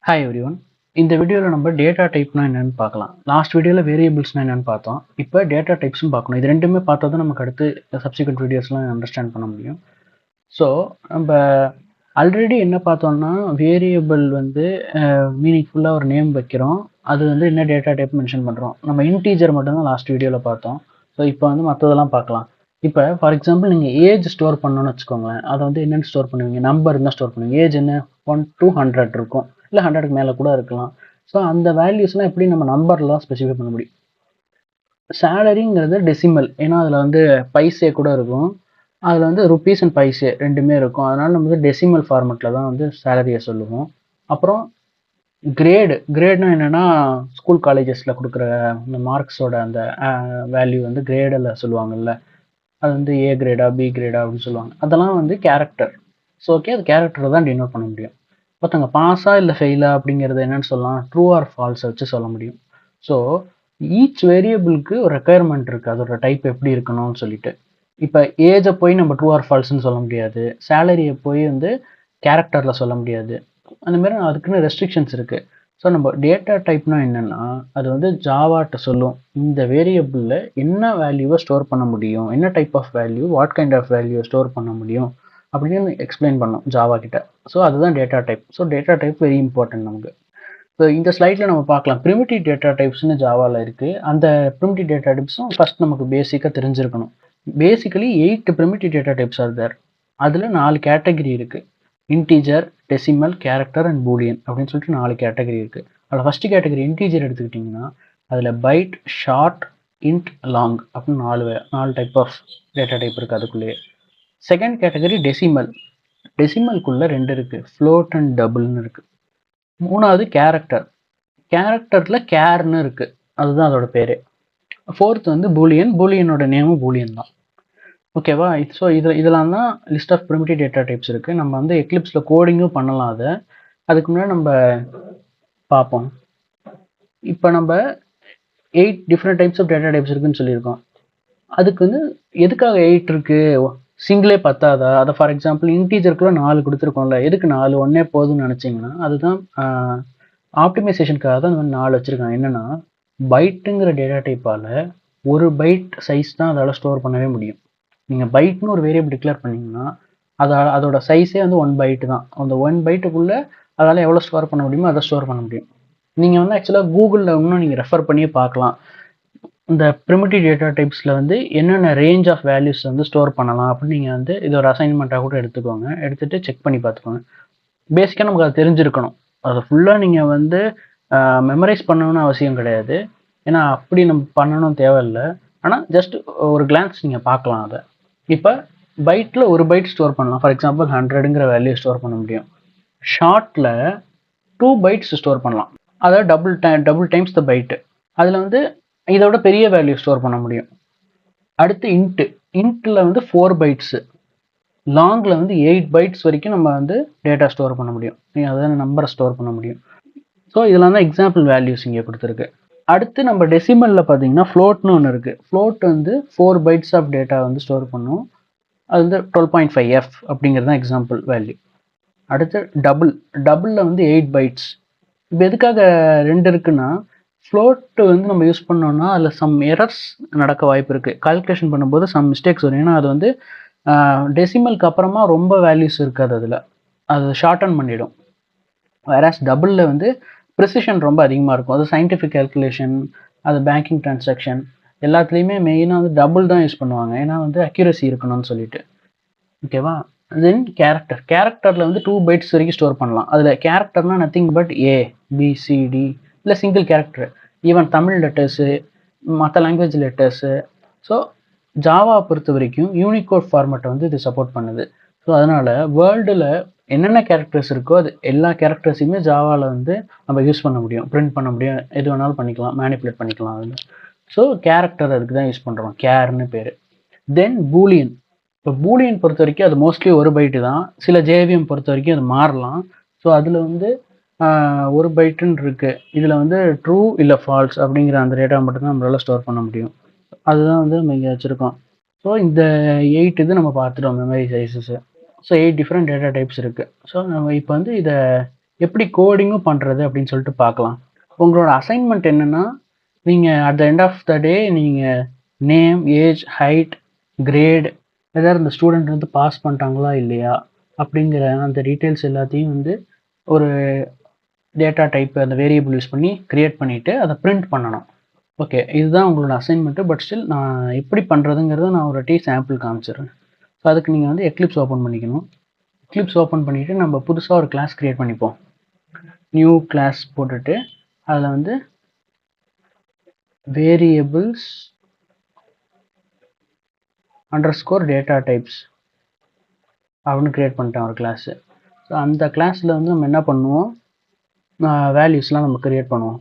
Hi everyone. இந்த வீடியோவில் நம்ம டேட்டா டைப்னா என்னன்னு பார்க்கலாம். லாஸ்ட் வீடியோவில் வேரியபிள்ஸ்னா என்னன்னு பார்த்தோம். இப்போ டேட்டா டைப்ஸும் பார்க்கணும். இது ரெண்டுமே பார்த்தா தான் நமக்கு அடுத்து சப்சிக்வெண்ட் வீடியோஸ்லாம் அண்டர்ஸ்டாண்ட் பண்ண முடியும். ஸோ நம்ம ஆல்ரெடி என்ன பார்த்தோம்னா வேரியபிள் வந்து மீனிங்ஃபுல்லாக ஒரு நேம் வைக்கிறோம். அது வந்து என்ன டேட்டா டைப் மென்ஷன் பண்ணுறோம். நம்ம இன்டீஜர் மட்டும்தான் லாஸ்ட் வீடியோவில் பார்த்தோம். ஸோ இப்போ வந்து மற்றதெல்லாம் பார்க்கலாம். இப்போ ஃபார் எக்ஸாம்பிள் நீங்கள் ஏஜ் ஸ்டோர் பண்ணணும்னு வச்சுக்கோங்களேன். அதை வந்து என்னென்னு ஸ்டோர் பண்ணுவீங்க? நம்பர் இருந்தால் ஸ்டோர் பண்ணுவீங்க. ஏஜ் என்ன 1 to 100 இருக்கும், இல்லை 100க்கு மேலே கூட இருக்கலாம். ஸோ அந்த வேல்யூஸ்லாம் எப்படி நம்ம நம்பர்லாம் ஸ்பெசிஃபை பண்ண முடியும்? சேலரிங்கிறது டெசிமல், ஏன்னா அதில் வந்து பைசே கூட இருக்கும். அதில் வந்து ருபீஸ் அண்ட் பைசே ரெண்டுமே இருக்கும். அதனால் நம்ம வந்து டெசிமல் ஃபார்மெட்டில் தான் வந்து சேலரியை சொல்லுவோம். அப்புறம் கிரேட்னா என்னென்னா ஸ்கூல் காலேஜஸில் கொடுக்குற இந்த மார்க்ஸோட அந்த வேல்யூ வந்து கிரேடில் சொல்லுவாங்கல்ல. அது வந்து ஏ கிரேடா பி கிரேடா அப்படின்னு சொல்லுவாங்க. அதெல்லாம் வந்து கேரக்டர். ஸோ ஓகே, அது கேரக்டரை தான் டினோட் பண்ண முடியும். ஒருத்தவங்க பாஸா இல்லை ஃபெயிலா அப்படிங்கிறது என்னன்னு சொல்லலாம், ட்ரூ ஆர் ஃபால்ஸை வச்சு சொல்ல முடியும். ஸோ ஈச் வேரியபிளுக்கு ஒரு ரெக்குயர்மெண்ட் இருக்குது, அதோட டைப் எப்படி இருக்கணும்னு சொல்லிட்டு. இப்போ ஏஜை போய் நம்ம ட்ரூ ஆர் ஃபால்ஸ்ன்னு சொல்ல முடியாது, சேலரியை போய் வந்து கேரக்டரில் சொல்ல முடியாது. அந்த மாதிரி அதுக்குன்னு ரெஸ்ட்ரிக்ஷன்ஸ் இருக்குது. ஸோ நம்ம டேட்டா டைப்னா என்னென்னா, அது வந்து ஜாவாட்ட சொல்லும் இந்த வேரியபிளில் என்ன வேல்யூவை ஸ்டோர் பண்ண முடியும், என்ன type of value, what kind of value store பண்ண முடியும் அப்படின்னு எக்ஸ்பிளைன் பண்ணோம் ஜாவா கிட்ட. ஸோ அதுதான் data type. So data type very important நமக்கு. ஸோ இந்த ஸ்லைடில் நம்ம பார்க்கலாம் ப்ரிமிட்டிவ் டேட்டா டைப்ஸ்னு ஜாவாவில் இருக்குது. அந்த ப்ரிமிட்டிவ் டேட்டா டைப்ஸும் ஃபஸ்ட் நமக்கு பேசிக்காக தெரிஞ்சிருக்கணும். Basically 8 primitive data types are there. அதில் 4 கேட்டகரி இருக்குது. Integer, decimal, character and boolean அப்படின்னு சொல்லிட்டு 4 கேட்டகரி இருக்குது. அதில் ஃபஸ்ட்டு கேட்டகரி இன்டீஜர் எடுத்துக்கிட்டிங்கன்னா அதில் பைட், ஷார்ட், இன்ட், லாங் அப்படின்னு 4 டைப் ஆஃப் டேட்டா டைப் இருக்குது அதுக்குள்ளேயே. Second category decimal. டெசிமலுக்குள்ளே 2 இருக்குது, ஃப்ளோட் அண்ட் டபுள்னு இருக்குது. மூணாவது கேரக்டர். கேரக்டரில் கேர்னு இருக்குது, அதுதான் அதோட பேர். ஃபோர்த் வந்து பூலியன். பூலியனோட நேமும் பூலியன் தான். ஓகேவா? ஸோ இதெல்லாம் தான் list of primitive data types இருக்குது. நம்ம வந்து எக்லிப்ஸில் கோடிங்கும் பண்ணலாம் அதை. அதுக்கு முன்னாடி நம்ம பார்ப்போம். இப்போ நம்ம 8 different types of data types இருக்குன்னு சொல்லியிருக்கோம். அதுக்கு வந்து எதுக்காக 8 இருக்குது? சிங்கிளே பத்தாதா? அதை ஃபார் எக்ஸாம்பிள் இன்டீஜருக்குள்ள 4 கொடுத்துருக்கோம்ல, எதுக்கு 4? ஒன்றே போதும்னு நினச்சிங்கன்னா அதுதான் ஆப்டிமைசேஷனுக்காக தான் இந்த மாதிரி 4 வச்சுருக்காங்க. என்னென்னா பைட்டுங்கிற டேட்டா டைப்பால் ஒரு பைட் சைஸ் தான் அதால் ஸ்டோர் பண்ணவே முடியும். நீங்கள் பைட்னு ஒரு வேரியபிள் டிக்ளேர் பண்ணிங்கன்னா அதோட சைஸே வந்து 1 பைட்டு தான். அந்த 1 பைட்டுக்குள்ளே அதால் எவ்வளோ ஸ்டோர் பண்ண முடியுமோ அதை ஸ்டோர் பண்ண முடியும். நீங்கள் வந்து ஆக்சுவலாக கூகுளில் இன்னும் நீங்கள் ரெஃபர் பண்ணியே பார்க்கலாம். இந்த ப்ரிமிட்டிவ் டேட்டா டைப்ஸில் வந்து என்னென்ன ரேஞ்ச் ஆஃப் வேல்யூஸ் வந்து ஸ்டோர் பண்ணலாம் அப்படின்னு நீங்கள் வந்து இது ஒரு அசைன்மெண்ட்டாக கூட எடுத்துக்கோங்க. எடுத்துகிட்டு செக் பண்ணி பார்த்துக்கோங்க. பேசிக்காக நமக்கு அது தெரிஞ்சிருக்கணும். அதை ஃபுல்லாக நீங்கள் வந்து மெமரைஸ் பண்ணணும்னு அவசியம் கிடையாது, ஏன்னா அப்படி நம்ம பண்ணணும் தேவையில்லை. ஆனால் ஜஸ்ட் ஒரு கிளான்ஸ் நீங்கள் பார்க்கலாம் அதை. இப்போ பைட்டில் ஒரு பைட் ஸ்டோர் பண்ணலாம். ஃபார் எக்ஸாம்பிள் 100ங்கிற வேல்யூ ஸ்டோர் பண்ண முடியும். ஷார்ட்டில் 2 பைட்ஸ் ஸ்டோர் பண்ணலாம், அதாவது டபுள் டைம்ஸ் த பைட்டு. அதில் வந்து இதோட பெரிய வேல்யூ ஸ்டோர் பண்ண முடியும். அடுத்து இன்ட்டில் வந்து 4 பைட்ஸு, லாங்கில் வந்து 8 பைட்ஸ் வரைக்கும் நம்ம வந்து டேட்டா ஸ்டோர் பண்ண முடியும், அதாவது நம்பரை ஸ்டோர் பண்ண முடியும். ஸோ இதெல்லாம் தான் எக்ஸாம்பிள் வேல்யூஸ் இங்கே கொடுத்துருக்கு. அடுத்து நம்ம டெசிமலில் பார்த்தீங்கன்னா ஃப்ளோட்னு ஒன்று இருக்குது. ஃப்ளோட் வந்து 4 பைட்ஸ் ஆஃப் டேட்டா வந்து ஸ்டோர் பண்ணும். அது வந்து 12.5F அப்படிங்கிறது தான் எக்ஸாம்பிள் வேல்யூ. அடுத்து டபுளில் வந்து 8 பைட்ஸ். இப்போ எதுக்காக 2 இருக்குன்னா, ஃப்ளோட்டு வந்து நம்ம யூஸ் பண்ணோம்னா அதில் சம் எரர்ஸ் நடக்க வாய்ப்பு இருக்குது. கால்குலேஷன் பண்ணும்போது சம் மிஸ்டேக்ஸ் வரும். ஏன்னா அது வந்து டெசிமலுக்கு அப்புறமா ரொம்ப வேல்யூஸ் இருக்காது, அதில் அது ஷார்டன் பண்ணிடும். வேறாஸ் டபுளில் வந்து ப்ரிசிஷன் ரொம்ப அதிகமாக இருக்கும். அது சயின்டிஃபிக் கால்குலேஷன், அது பேங்கிங் டிரான்சாக்ஷன் எல்லாத்துலேயுமே மெயினாக வந்து டபுள் தான் யூஸ் பண்ணுவாங்க, ஏன்னா வந்து அக்யூரசி இருக்கணும்னு சொல்லிட்டு. ஓகேவா? தென் கேரக்டரில் வந்து 2 பைட்ஸ் வரைக்கும் ஸ்டோர் பண்ணலாம். அதில் கேரக்டர்னா நத்திங் பட் ABCD இல்லை single character, even Tamil letters, மற்ற லாங்குவேஜ் லெட்டர்ஸு. ஸோ ஜாவா பொறுத்த வரைக்கும் யூனிகோட் ஃபார்மேட்டை வந்து இது சப்போர்ட் பண்ணுது. ஸோ அதனால் வேர்ல்டில் என்னென்ன கேரக்டர்ஸ் இருக்கோ அது எல்லா கேரக்டர்ஸையுமே ஜாவாவில் வந்து நம்ம யூஸ் பண்ண முடியும், பிரிண்ட் பண்ண முடியும், எது வேணாலும் பண்ணிக்கலாம், மேனிப்புலேட் பண்ணிக்கலாம் அதில். ஸோ கேரக்டர் அதுக்கு தான் யூஸ் பண்ணுறோம், கேர்னு பேர். தென் பூலியன். இப்போ பூலியன் பொறுத்த வரைக்கும் அது மோஸ்ட்லி ஒரு பைட்டு தான். சில ஜேவிஎம் பொறுத்த வரைக்கும் அது மாறலாம். ஸோ அதில் வந்து ஒரு பைட்டுன்னு இருக்குது. இதில் வந்து ட்ரூ இல்லை ஃபால்ஸ் அப்படிங்கிற அந்த டேட்டா மட்டும்தான் நம்மளால் ஸ்டோர் பண்ண முடியும். அதுதான் வந்து நம்ம இங்கே வச்சுருக்கோம். ஸோ இந்த 8 இது நம்ம பார்த்துட்டோம் memory sizes. So 8 different data types இருக்குது. ஸோ நம்ம இப்போ வந்து இதை எப்படி கோடிங்கும் பண்ணுறது அப்படின்னு சொல்லிட்டு பார்க்கலாம். உங்களோட அசைன்மெண்ட் என்னென்னா, நீங்கள் at the end of the day நீங்கள் நேம், ஏஜ், ஹைட், கிரேட், ஏதாவது இந்த ஸ்டூடெண்ட் வந்து பாஸ் பண்ணிட்டாங்களா இல்லையா அப்படிங்கிற அந்த டீட்டெயில்ஸ் எல்லாத்தையும் வந்து ஒரு டேட்டா டைப் அந்த வேரியபிள் யூஸ் பண்ணி க்ரியேட் பண்ணிவிட்டு அதை பிரிண்ட் பண்ணணும். ஓகே, இதுதான் உங்களோட அசைன்மெண்ட்டு. பட் ஸ்டில் நான் எப்படி பண்ணுறதுங்கிறத நான் ஒரு சாம்பிள் காமிச்சிடுறேன். ஸோ அதுக்கு நீங்கள் வந்து எக்லிப்ஸ் ஓப்பன் பண்ணிக்கணும். எக்லிப்ஸ் ஓப்பன் பண்ணிவிட்டு நம்ம புதுசாக ஒரு கிளாஸ் க்ரியேட் பண்ணிப்போம். நியூ கிளாஸ் போட்டுட்டு அதில் வந்து வேரியபிள்ஸ் அண்டர்ஸ்கோர் டேட்டா டைப்ஸ் அப்படின்னு க்ரியேட் பண்ணிட்டேன் ஒரு கிளாஸு. ஸோ அந்த கிளாஸில் வந்து நம்ம என்ன பண்ணுவோம், வேல்யூஸ்லாம் நம்ம க்ரியேட் பண்ணுவோம்.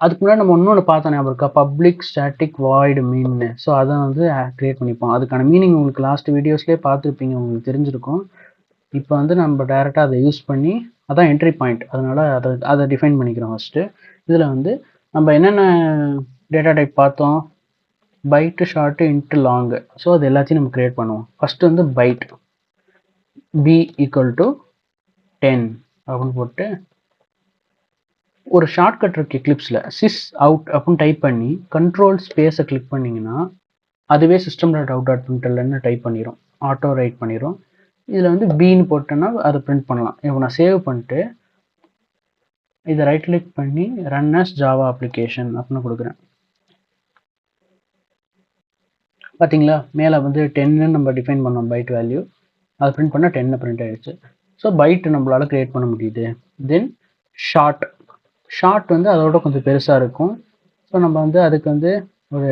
அதுக்கு முன்னாடி நம்ம இன்னொன்று பார்த்தோம் ஞாபகம் இருக்கா, பப்ளிக் ஸ்டாட்டிக் வாய்டு மீன்னு. ஸோ அதை வந்து க்ரியேட் பண்ணிப்போம். அதுக்கான மீனிங் உங்களுக்கு லாஸ்ட் வீடியோஸ்லேயே பார்த்துருப்பீங்க, உங்களுக்கு தெரிஞ்சிருக்கும். இப்போ வந்து நம்ம டைரெக்டாக அதை யூஸ் பண்ணி அதான் என்ட்ரி பாயிண்ட், அதனால் அதை டிஃபைன் பண்ணிக்கிறோம் ஃபஸ்ட்டு. இதில் வந்து நம்ம என்னென்ன டேட்டா டைப் பார்த்தோம், byte, short, int, long. So அது எல்லாத்தையும் நம்ம க்ரியேட் பண்ணுவோம். ஃபஸ்ட்டு வந்து பைட் b ஈக்குவல் டு 10 அப்படின்னு போட்டு ஒரு ஷார்ட்கட் இருக்குது எக்லிப்ஸில், சிஸ் அவுட் அப்படின்னு டைப் பண்ணி கண்ட்ரோல் ஸ்பேஸை கிளிக் பண்ணிங்கன்னா அதுவே system.out.printlnன்னு டைப் பண்ணிடும், ஆட்டோ ரைட் பண்ணிடும். இதில் வந்து பின்னு போட்டோன்னா அதை பிரிண்ட் பண்ணலாம். இப்போ நான் சேவ் பண்ணிட்டு இதை ரைட் கிளிக் பண்ணி ரன் as ஜாவா அப்ளிகேஷன் அப்படின்னு கொடுக்குறேன். பார்த்தீங்களா, மேலே வந்து 10ன்னு நம்ம டிஃபைன் பண்ணோம் பைட் வேல்யூ, அதை பிரிண்ட் பண்ணால் 10 பிரிண்ட் ஆகிடுச்சு. ஸோ பைட்டு நம்மளால் க்ரியேட் பண்ண முடியுது. தென் ஷார்ட் வந்து அதோட கொஞ்சம் பெருசாக இருக்கும். ஸோ நம்ம வந்து அதுக்கு வந்து ஒரு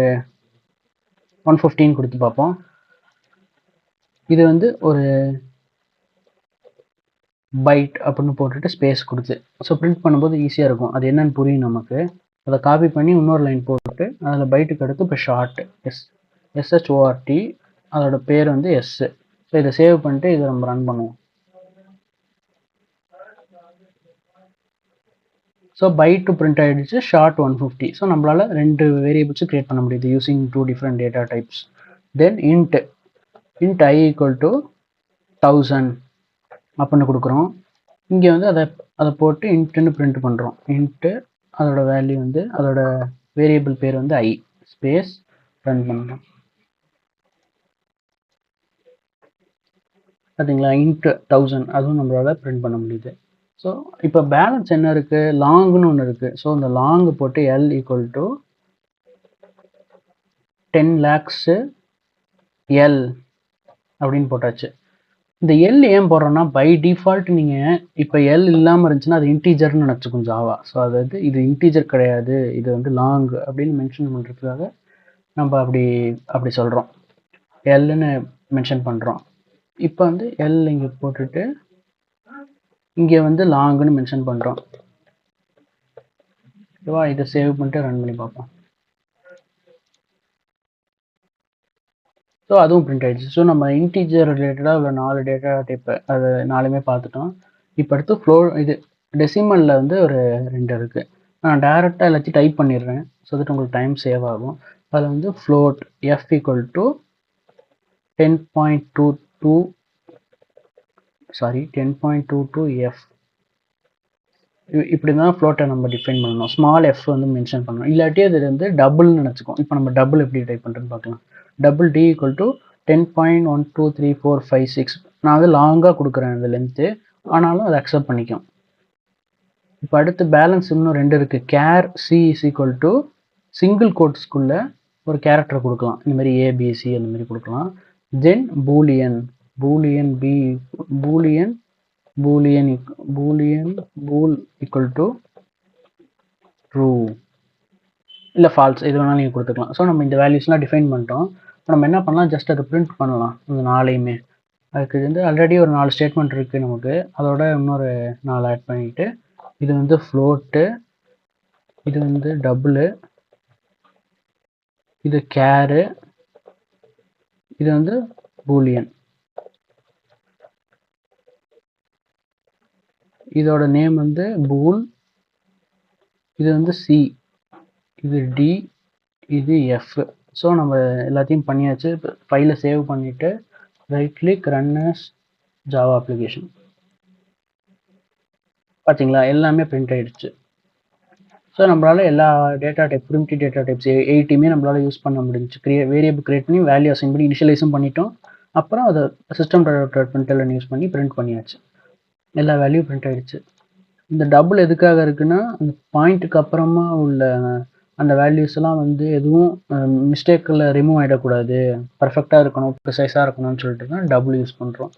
115 கொடுத்து பார்ப்போம். இது வந்து ஒரு பைட் அப்படின்னு போட்டுட்டு ஸ்பேஸ் கொடுத்து ஸோ பிரிண்ட் பண்ணும்போது ஈஸியாக இருக்கும். அது என்னன்னு புரியும் நமக்கு. அதை காப்பி பண்ணி இன்னொரு லைன் போட்டு அதில் பைட்டுக்கு அடுத்து இப்போ ஷார்ட் SHORT, அதோட பேர் வந்து எஸ். ஸோ இதை சேவ் பண்ணிட்டு இதை நம்ம ரன் பண்ணுவோம். ஸோ பைட்டு பிரிண்ட் ஆகிடுச்சு, ஷார்ட் 150. ஸோ நம்மளால் 2 வேரியபிள்ஸும் க்ரியேட் பண்ண முடியுது using 2 different data types. Then int I equal to 1000 அப்படின்னு கொடுக்குறோம். இங்கே வந்து அதை போட்டு இன்ட்டுன்னு பிரிண்ட் பண்ணுறோம். இன்ட்டு அதோட வேல்யூ வந்து அதோட வேரியபிள் பேர் வந்து I ஸ்பேஸ் ரன் பண்ணுறோம். பார்த்தீங்களா, இன்ட்டு 1000 அதுவும் நம்மளால் பிரிண்ட் பண்ண முடியுது. ஸோ இப்போ பேலன்ஸ் என்ன இருக்குது, லாங்குன்னு ஒன்று இருக்குது. ஸோ இந்த லாங்கு போட்டு L equal to 10 lakhs L அப்படின்னு போட்டாச்சு. இந்த L ஏன் போடுறோன்னா, பை டிஃபால்ட் நீங்கள் இப்போ L இல்லாமல் இருந்துச்சுன்னா அது இன்டீஜர்னு நினச்சிக்கும் ஜாவா. ஸோ அதாவது இது இன்டீஜர் கிடையாது, இது வந்து லாங் அப்படின்னு மென்ஷன் பண்ணுறதுக்காக நம்ம அப்படி சொல்கிறோம், Lன்னு மென்ஷன் பண்ணுறோம். இப்போ வந்து L இங்கே போட்டுட்டு இங்கே வந்து லாங்குன்னு மென்ஷன் பண்ணுறோம். ஓகேவா, இதை சேவ் பண்ணிட்டு ரன் பண்ணி பார்ப்போம். ஸோ அதுவும் பிரிண்ட் ஆகிடுச்சு. ஸோ நம்ம இன்டீஜர் ரிலேட்டடாக உள்ள 4 டேட்டா டைப் அது 4மே பார்த்துட்டோம். இப்போ அடுத்து இது டெசிமலில் வந்து ஒரு 2 இருக்குது. நான் டேரெக்டாக எல்லாத்தையும் டைப் பண்ணிடுறேன், ஸோ தட் உங்களுக்கு டைம் சேவ் ஆகும். அதில் வந்து float F equal to 10.22 F இப்படி தான் ஃப்ளோட்டை நம்ம டிஃபைன் பண்ணணும். ஸ்மால் எஃப் வந்து மென்ஷன் பண்ணணும், இல்லாட்டி அது வந்து டபுள்னு நினச்சிக்கும். இப்போ நம்ம டபுள் எப்படி டைப் பண்ணுறேன்னு பார்க்கலாம். Double D equal to 10.123456. நான் வந்து லாங்காக கொடுக்குறேன் அந்த லென்த்து, ஆனாலும் அதை அக்செப்ட் பண்ணிக்கும். இப்போ அடுத்து பேலன்ஸ் இன்னும் 2 இருக்குது. Char C is equal to single கோட்ஸ்குள்ளே ஒரு கேரக்டர் கொடுக்கலாம், இந்த மாதிரி ABC அந்த மாதிரி கொடுக்கலாம். Then boolean bool equal to true இல்லை ஃபால்ஸ், இது வேணாலும் நீங்கள் கொடுத்துக்கலாம். ஸோ நம்ம இந்த வேல்யூஸ்லாம் டிஃபைன் பண்ணிட்டோம். இப்போ நம்ம என்ன பண்ணலாம், ஜஸ்ட் அதை பிரிண்ட் பண்ணலாம் இந்த 4யுமே. அதுக்கு வந்து ஆல்ரெடி ஒரு 4 ஸ்டேட்மெண்ட் இருக்குது நமக்கு, அதோட இன்னொரு 4 ஆட் பண்ணிவிட்டு இது வந்து ஃப்ளோட்டு, இது வந்து டபுள், இது கேரு, இது வந்து பூலியன். இதோட நேம் வந்து பூல், இது வந்து C, இது D, இது F. ஸோ நம்ம எல்லாத்தையும் பண்ணியாச்சு. ஃபைலை சேவ் பண்ணிவிட்டு right click run as Java application. பார்த்தீங்களா எல்லாமே பிரிண்ட் ஆயிடுச்சு. ஸோ நம்மளால எல்லா data type primitive data types 8மே நம்மளால யூஸ் பண்ண முடிஞ்சுச்சு. வேரியபிள் கிரியேட் பண்ணி வேல்யூ அசைன் பண்ணி இனிஷியலைஸும் பண்ணிட்டோம். அப்புறம் அதை சிஸ்டம் டாட் பிரிண்டர்ல யூஸ் பண்ணி பிரிண்ட் பண்ணியாச்சு. எல்லா வேல்யூ பிரிண்ட் ஆயிடுச்சு. இந்த டபுள் எதுக்காக இருக்குன்னா, அந்த பாயிண்ட்டுக்கு அப்புறமா உள்ள அந்த வேல்யூஸ் எல்லாம் வந்து எதுவும் மிஸ்டேக்கில் ரிமூவ் ஆகிடக்கூடாது, பர்ஃபெக்டாக இருக்கணும், ப்ரிசைஸாக இருக்கணும்னு சொல்லிட்டு தான் டபுள் யூஸ் பண்ணுறோம்.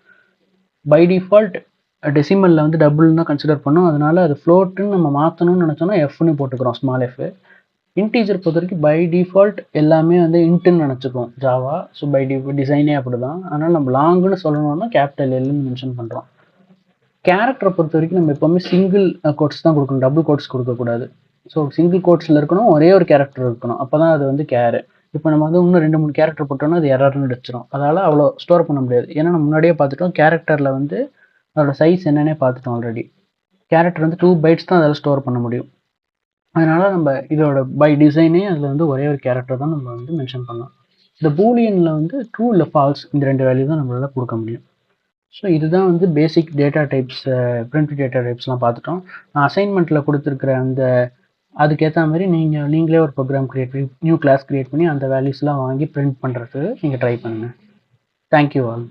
பை டிஃபால்ட் டெசிமலில் வந்து டபுள்னு தான் கன்சிடர் பண்ணோம். அதனால அது ஃப்ளோட்டுன்னு நம்ம மாற்றணும்னு நினச்சோன்னா எஃப்னு போட்டுக்கிறோம், ஸ்மால் எஃப். இன்டீஜர் பொறுத்த வரைக்கும் பை டிஃபால்ட் எல்லாமே வந்து இன்ட்டுன்னு நினச்சிக்குவோம் ஜாவா. ஸோ பை டிசைனே அப்படி தான். அதனால் நம்ம லாங்குன்னு சொல்லணும்னா கேபிட்டல் எல்லுன்னு மென்ஷன் பண்ணுறோம். கேரக்டரை பொறுத்த வரைக்கும் நம்ம எப்போவுமே சிங்கிள் கோட்ஸ் தான் கொடுக்கணும், டபுள் கோட்ஸ் கொடுக்கக்கூடாது. ஸோ சிங்கிள் கோட்ஸில் இருக்கணும், ஒரே ஒரு கேரக்டர் இருக்கணும், அப்போ தான் அது வந்து கேரு. இப்போ நம்ம வந்து இன்னும் 2-3 கேரக்டர் போட்டோம்னா அது எரர்னு அடிச்சிடும். அதனால் அவ்வளோ ஸ்டோர் பண்ண முடியாது. ஏன்னா நம்ம முன்னாடியே பார்த்துட்டோம், கேரக்டரில் வந்து அதோட சைஸ் என்னன்னே பார்த்துட்டோம் ஆல்ரெடி. கேரக்டர் வந்து 2 பைட்ஸ் தான் அதில் ஸ்டோர் பண்ண முடியும். அதனால் நம்ம இதோட பை டிசைனே அதில் வந்து ஒரே ஒரு கேரக்டர் தான் நம்ம வந்து மென்ஷன் பண்ணலாம். இந்த பூலியனில் வந்து ட்ரூ இல்லை ஃபால்ஸ் இந்த 2 வேல்யூ தான் நம்மளால் கொடுக்க முடியும். ஸோ இதுதான் வந்து basic data types, print data டைப்ஸ்லாம் பார்த்துட்டோம். நான் அசைன்மெண்ட்டில் கொடுத்துருக்குற அந்த அதுக்கேற்ற மாதிரி நீங்களே ஒரு ப்ரோக்ராம் கிரியேட் பண்ணி நியூ கிளாஸ் கிரியேட் பண்ணி அந்த வேல்யூஸ்லாம் வாங்கி பிரிண்ட் பண்ணுறதுக்கு நீங்கள் ட்ரை பண்ணுங்கள். Thank you all.